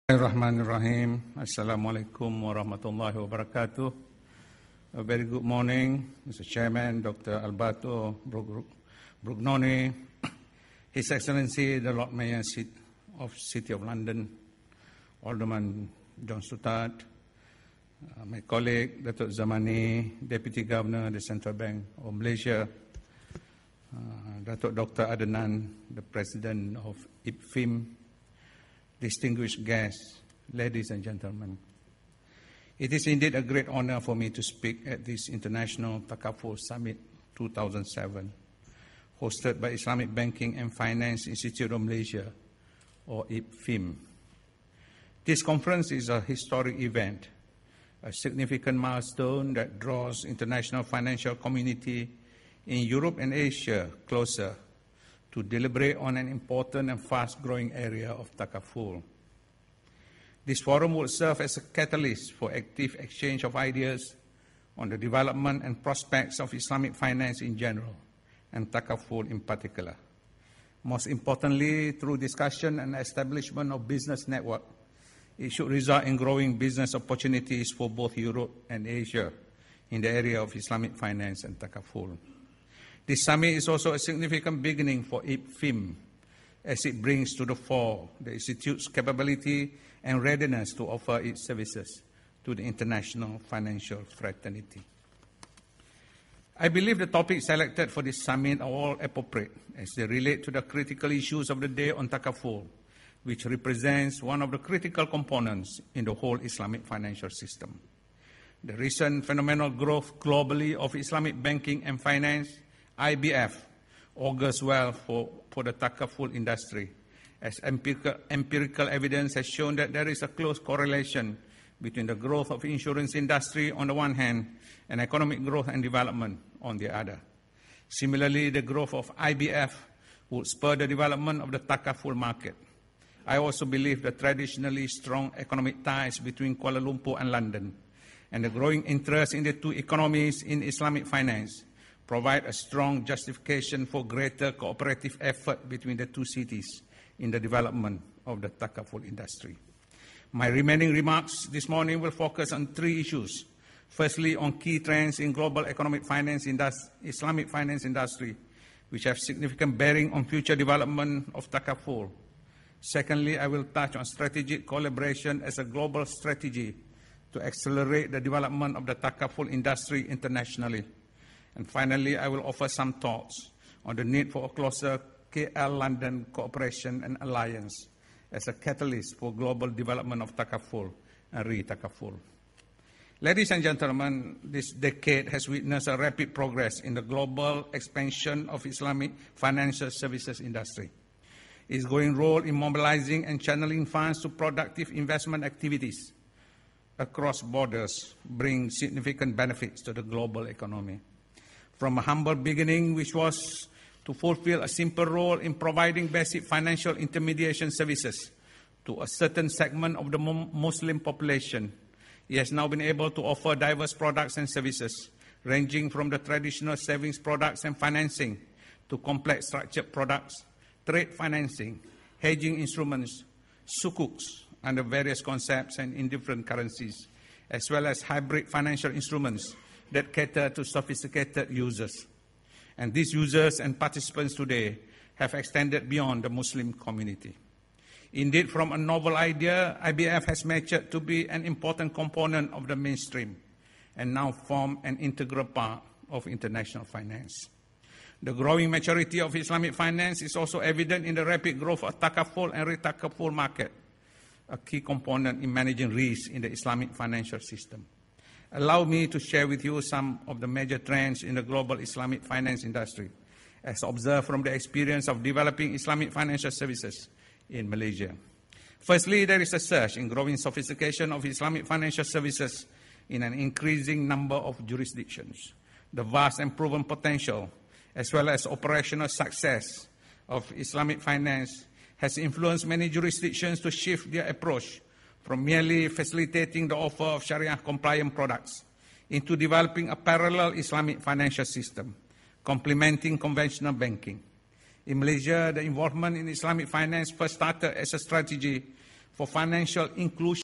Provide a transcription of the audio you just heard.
Bismillahirrahmanirrahim. Assalamualaikum warahmatullahi wabarakatuh. A very good morning, Mr. Chairman, Dr. Alberto Brugnoni, His Excellency, the Lord Mayor of City of London, Alderman John Stuttard, my colleague, Datuk Zamani, Deputy Governor of the Central Bank of Malaysia, Datuk Dr. Adnan, the President of IPFIM, distinguished guests, ladies and gentlemen. It is indeed a great honor for me to speak at this International Takaful Summit 2007, hosted by Islamic Banking and Finance Institute of Malaysia, or IPFIM. This conference is a historic event, a significant milestone that draws international financial community in Europe and Asia closer to deliberate on an important and fast-growing area of takaful. This forum will serve as a catalyst for active exchange of ideas on the development and prospects of Islamic finance in general, and takaful in particular. Most importantly, through discussion and establishment of business network, it should result in growing business opportunities for both Europe and Asia in the area of Islamic finance and takaful. This summit is also a significant beginning for IPFIM, as it brings to the fore the Institute's capability and readiness to offer its services to the international financial fraternity. I believe the topics selected for this summit are all appropriate as they relate to the critical issues of the day on takaful, which represents one of the critical components in the whole Islamic financial system. The recent phenomenal growth globally of Islamic banking and finance, IBF, augurs well for the takaful industry, as empirical evidence has shown that there is a close correlation between the growth of insurance industry on the one hand and economic growth and development on the other. Similarly, the growth of IBF would spur the development of the takaful market. I also believe the traditionally strong economic ties between Kuala Lumpur and London and the growing interest in the two economies in Islamic finance provide a strong justification for greater cooperative effort between the two cities in the development of the takaful industry. My remaining remarks this morning will focus on three issues. Firstly, on key trends in global economic finance Islamic finance industry, which have significant bearing on future development of takaful. Secondly, I will touch on strategic collaboration as a global strategy to accelerate the development of the takaful industry internationally. And finally, I will offer some thoughts on the need for a closer KL-London cooperation and alliance as a catalyst for global development of takaful and re-takaful. Ladies and gentlemen, this decade has witnessed a rapid progress in the global expansion of Islamic financial services industry. Its growing role in mobilizing and channeling funds to productive investment activities across borders brings significant benefits to the global economy. From a humble beginning, which was to fulfill a simple role in providing basic financial intermediation services to a certain segment of the Muslim population, it has now been able to offer diverse products and services, ranging from the traditional savings products and financing to complex structured products, trade financing, hedging instruments, sukuks under various concepts and in different currencies, as well as hybrid financial instruments that cater to sophisticated users. And these users and participants today have extended beyond the Muslim community. Indeed, from a novel idea, IBF has matured to be an important component of the mainstream and now form an integral part of international finance. The growing maturity of Islamic finance is also evident in the rapid growth of takaful and re-takaful market, a key component in managing risk in the Islamic financial system. Allow me to share with you some of the major trends in the global Islamic finance industry, as observed from the experience of developing Islamic financial services in Malaysia. Firstly, there is a surge in growing sophistication of Islamic financial services in an increasing number of jurisdictions. The vast and proven potential, as well as operational success of Islamic finance, has influenced many jurisdictions to shift their approach from merely facilitating the offer of Sharia-compliant products into developing a parallel Islamic financial system, complementing conventional banking. In Malaysia, the involvement in Islamic finance first started as a strategy for financial inclusion